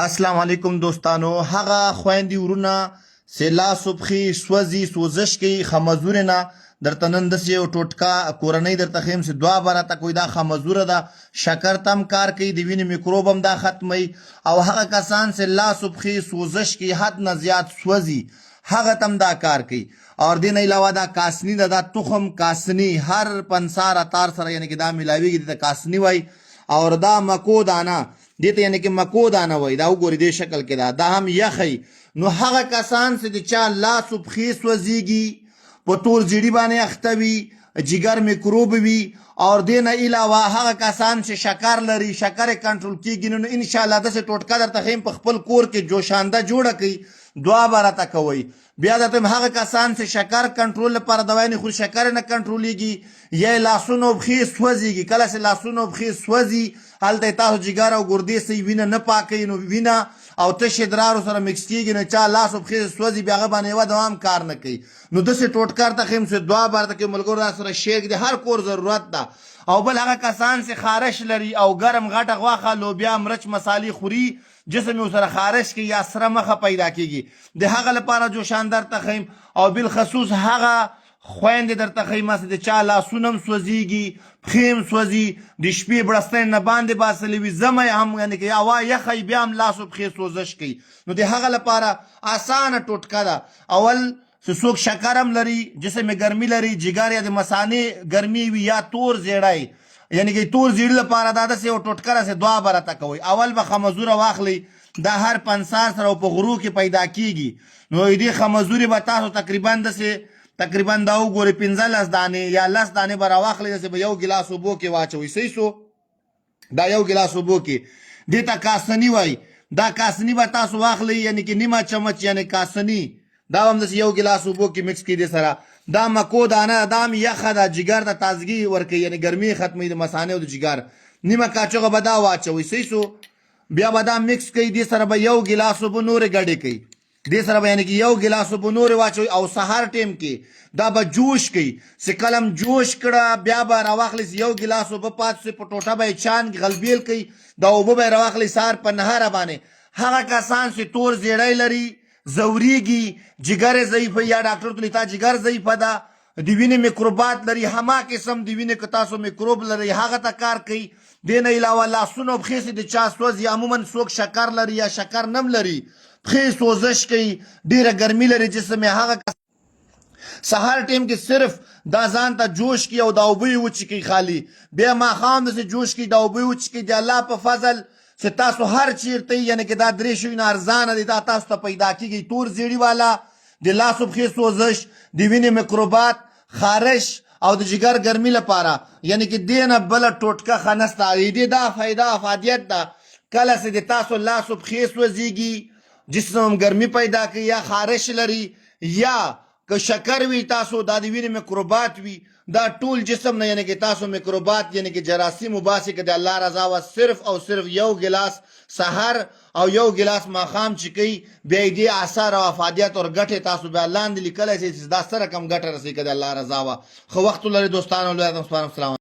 السلام علیکم دوستانو. هغه خويندې ورونه سلا صبحي سوزي سوزش کوي خمزور نه درته نن داسې یو ټوټکا کورنۍ درته ښیم چې دوه باره ته کوي دا خمزوره ده، شکر ته هم کار کوي، د وینې میکروب هم دا ختموي. او هغه کسان چې لا صبحي سوزش کوي حد نه زیات سوزي هغه ته هم دا کار کوي. اور دې نه علاوه دا کاسني ده، دا تخم کاسني هر پنسار اتار سره یعنی که دا ملاویږي دې ته کاسني وایي. اور دا مکو دانه دې ته یعنی که مکو دانه وایي، دا وګورئ دې شکل کې دا هم یخی. نو هغه کسان چې د چا لا صبحي سوځېږي، په تور زیړي باندې اخته وي، جګر میکروب وي، اور دې نه علاوه هغه کسان چې شکر لري، شکر یې کنټرول کېږي، نو انشاءالله داسې ټوټکه درته ښیم په خپل کور کې جوشانده جوړه کوي، دعا به راته کوئ. بیا درته هغه کسان چې شکر کنټرول لپاره دوای نه خوري، شکر نه کنټرولېږي، یا لاسونه او پښې سوځېږي، کله چې لاسونه او پښې سوځي هلته تاسو جګر او ګردې سي وینه نه پاکوي، نو وینه او تش ادرارو سره مکس کېږي، نو چا لاس او پښې سوځي بیا هغه باندې یوه دوام کار نه کوي. نو داسې ټوټکه ورته ښیم چې دوه بار ته کې ملګرو را سره شیر کړي، هر کور ضرورت ده. او بل هغه کسان چې خارش لري او ګرم غټه غوښه لوبیا مرچ مسالې خوري، جسم یې ورسره خارش کوي یا سره مخه پیدا کېږي، د هغه لپاره جوشان درته ښیم. او بالخصوص هغه خویندې درته ښیم چې د چا لاسونه هم سوځېږي، پښې هم سوځي، د شپې بړستنې نه باندې باسلې وي، زمی هم یعنې که هوا یخی بیا هم لاس و پښې سوزش کوي. نو د هغه لپاره اسانه ټوټکه ده. اول چې څوک شکر هم لري، جسم یې ګرمي لري، جګر یا د مثانې ګرمي وي یا تور زیړی، یعنی که تور زیړي لپاره دا داسې یو ټوټکه ده چې دوه بره ته کوئ. اول به خمزوره واخلئ، دا هر پنسار سره په غرو کې پیدا کېږي. نو دې خمزورې به تاسو تقریبا دا وګورئ 15 دانې یا 10 دانې به راواخلئ، داسې به یو ګیلاس اوبو کې واچوئ. صحیح سو؟ دا یو ګیلاس اوبو کې دې ته کاسني وایي. دا کاسني به تاسو واخلئ، یعنی که نیمه چمچ یعنی کاسني، دا هم داسې یو ګیلاس اوبو کې مکس کړي دې سره. دا مکو دانه دا هم یخه ده، جګر ته تازګي ورکوي، یعنی ګرمي ختموي د مثانې او د جګر. نیمه کاچوغه به دا واچوئ. صحیح سو؟ بیا به دا مکس کوي، دې سره به یو ګیلاس اوبه نورې ګډې کوي، دې سره به یعنې که یو ګیلاس اوبه نورې واچوئ. او سهار ټیم کې دا به جوش کوي، چې کله هم جوش کړه بیا به راواخلئ، یو ګیلاس اوبه پاتې شوی په ټوټه به یې چان غلبیل کوي، دا اوبه به یې راواخلئ سهار په نهاره باندې. هغه کسان چې تور زیړی لري، ځورېږي، جګر یې ضعیفه یا ډاکټر ته تا جګر ضعیفه ده، د وینې میکروبات لري، همه قسم د وینې که تاسو میکروب لري هغه ته کار کوي. دې نه علاوه لاسونه او پښې چې د چا سوځي، عموما څوک شکر لري یا شکر نم لري، پښې سوزش کوي، ډېره ګرمي لري جسم یې، هغه سهار ټیم کې صرف دا ځان ته جوش کړي او دا اوبه یې وڅښي خالي، بیا ماښام داسې جوش کړي دا اوبه یې وڅښي. د الله په فضل چې تاسو هر چیرته یعنې که دا درې شوي نه ارزانه دي، دا تاسو ته پیدا کېږي. تور زیړي والا، د لاس و پښې سوزش، د وینې میکروبات، خارش او د جګر ګرمي لپاره، یعنې که دې نه بله ټوټکه ښه نسته. دې دا فایده افادیت ده، کله چې د تاسو لاس و پښې سوځېږي، جسم ګرمي پیدا کوي، یا خارش لري، یا که شکر وي تاسو دا د وینې میکروبات وي، دا ټول جسم نه یعنې که تاسو میکروبات یعنې که جراثیم وباسي، که د الله رضا وه صرف او صرف یو ګیلاس سحر او یو ګیلاس ماښام چې کوي، بیا یې دې اثر او افادیت اور ګټې تاسو بیا لاندې لیکلی شئ چې دا څه رقم ګټه رسوي که د الله رضا وه. ښه وخت ولرئ دوستانو. السلام.